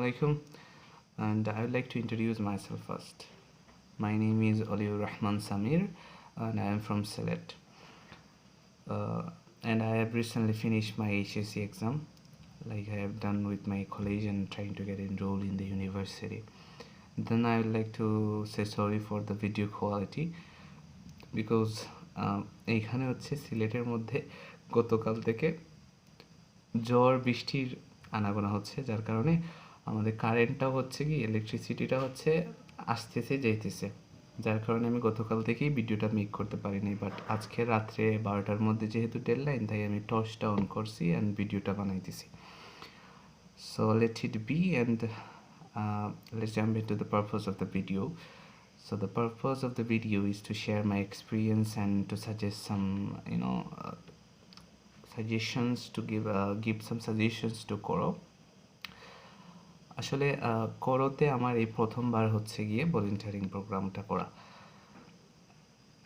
alaikum, and I would like to introduce myself first. My name is Oliur Rahman Samir, and I am from Sylhet. And I have recently finished my HSC exam, like I have done with my college and trying to get enrolled in the university. Then I would like to say sorry for the video quality because এইখানে হচ্ছে সিলেটের মধ্যে গতকাল থেকে ঝড় বৃষ্টির আনাগোনা হচ্ছে, যার কারণে আমাদের কারেন্টটাও হচ্ছে কি ইলেকট্রিসিটিটা হচ্ছে আসতেছে যাইতেছে, যার কারণে আমি গতকাল থেকেই ভিডিওটা মেক করতে পারিনি। বাট আজকে রাত্রে 12টার মধ্যে যেহেতু ডেডলাইন, তাই আমি টর্চটা অন করছি অ্যান্ড ভিডিওটা বানাইতেছি। So let it be and let's jump into the purpose of the video. So the purpose of the video is to share my experience and to suggest some suggestions, to give some suggestions to Koro. আসলে কোরোতে আমার এই প্রথমবার হচ্ছে গিয়ে volunteering প্রোগ্রামটা করা।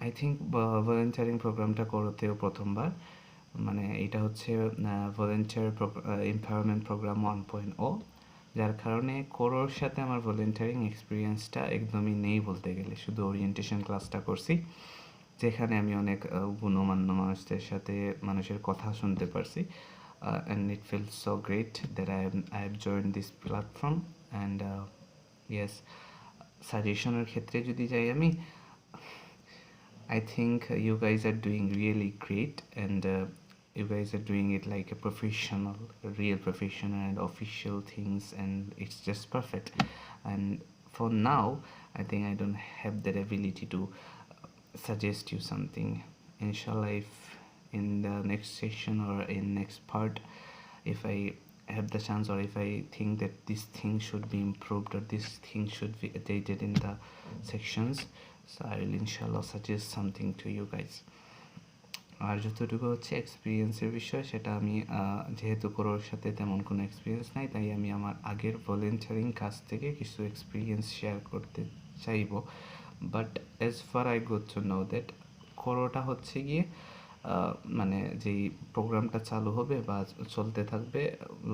I think volunteering প্রোগ্রামটা কোরোতেও প্রথমবার, মানে এটা হচ্ছে ভলেন্টিয়ার এমপাওয়ারমেন্ট প্রোগ্রাম 1.0, যার কারণে কোরোর সাথে আমার ভলেন্টিয়ারিং এক্সপিরিয়েন্সটা একদমই নেই বলতে গেলে। শুধু ওরিয়েন্টেশন ক্লাসটা করছি, যেখানে আমি অনেক গুণমান্য মানুষের কথা শুনতে পারছি, and it feels so great that I have joined this platform. And yes, সাজেশনের ক্ষেত্রে যদি যাই আমি, I think you guys are doing really great, and you guys are doing it like a professional, real professional and official things, and it's just perfect. And for now, I think I don't have that ability to suggest you something. Inshallah, if in the next session or in next part, if I have the chance, or if I think that this thing should be improved or this thing should be updated in the sections, so I will inshallah suggest something to you guys. আর যতটুকু হচ্ছে এক্সপিরিয়েন্সের বিষয়, সেটা আমি যেহেতু কোরোর সাথে তেমন কোনো experience নাই, তাই আমি আমার আগের ভলেন্টিয়ারিং কাজ থেকে কিছু এক্সপিরিয়েন্স শেয়ার করতে চাইব। But as far as I go to know, কোরোটা হচ্ছে গিয়ে মানে যেই প্রোগ্রামটা চালু হবে বা চলতে থাকবে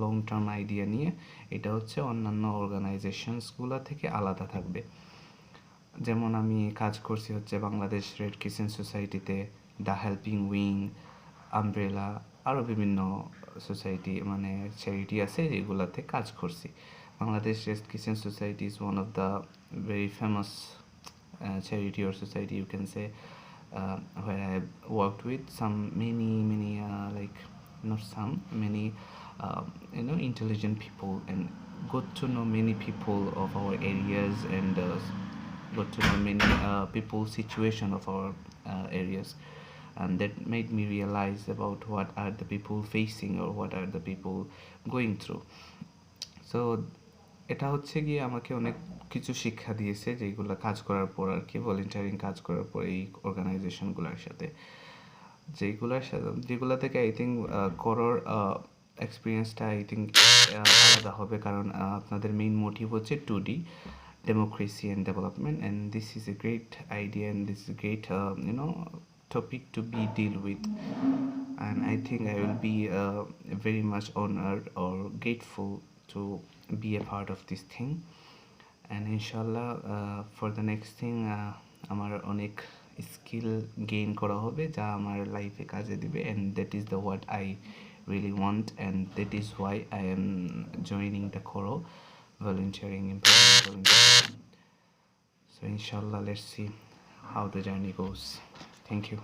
লং টার্ম আইডিয়া নিয়ে, এটা হচ্ছে অন্যান্য অর্গানাইজেশনসগুলো থেকে আলাদা থাকবে। যেমন আমি কাজ করছি হচ্ছে বাংলাদেশ রেড ক্রিসেন্ট সোসাইটিতে, দ্য হেল্পিং উইং, আমব্রেলা, আরও বিভিন্ন সোসাইটি মানে চ্যারিটি আছে যেগুলোতে কাজ করছি। Bangladesh red crescent society is one of the very famous charity or society, you can say, where I have worked with many like not some many intelligent people, and got to know many people of our areas, and got to know many people situation of our areas, and that made me realize about what are the people facing or what are the people going through. So এটা হচ্ছে গিয়ে আমাকে অনেক কিছু শিক্ষা দিয়েছে, যেগুলো কাজ করার পর আর কি, ভলেন্টিয়ারিং কাজ করার পর এই অর্গানাইজেশনগুলোর সাথে, যেগুলো থেকে আই থিঙ্ক করোর এক্সপিরিয়েন্সটা আই থিঙ্ক আলাদা হবে, কারণ আপনাদের মেইন মোটিভ হচ্ছে 2D democracy and development, and this is a great idea, and this is a great topic to be deal with, and I think I will be very much honored or grateful to be a part of this thing. And inshallah for the next thing আমার অনেক skill gain করা হবে, যা আমার লাইফে কাজে দিবে, and that is the what I really want, and that is why I am joining the Koro volunteering employment. So inshallah, let's see how the journey goes. Thank you.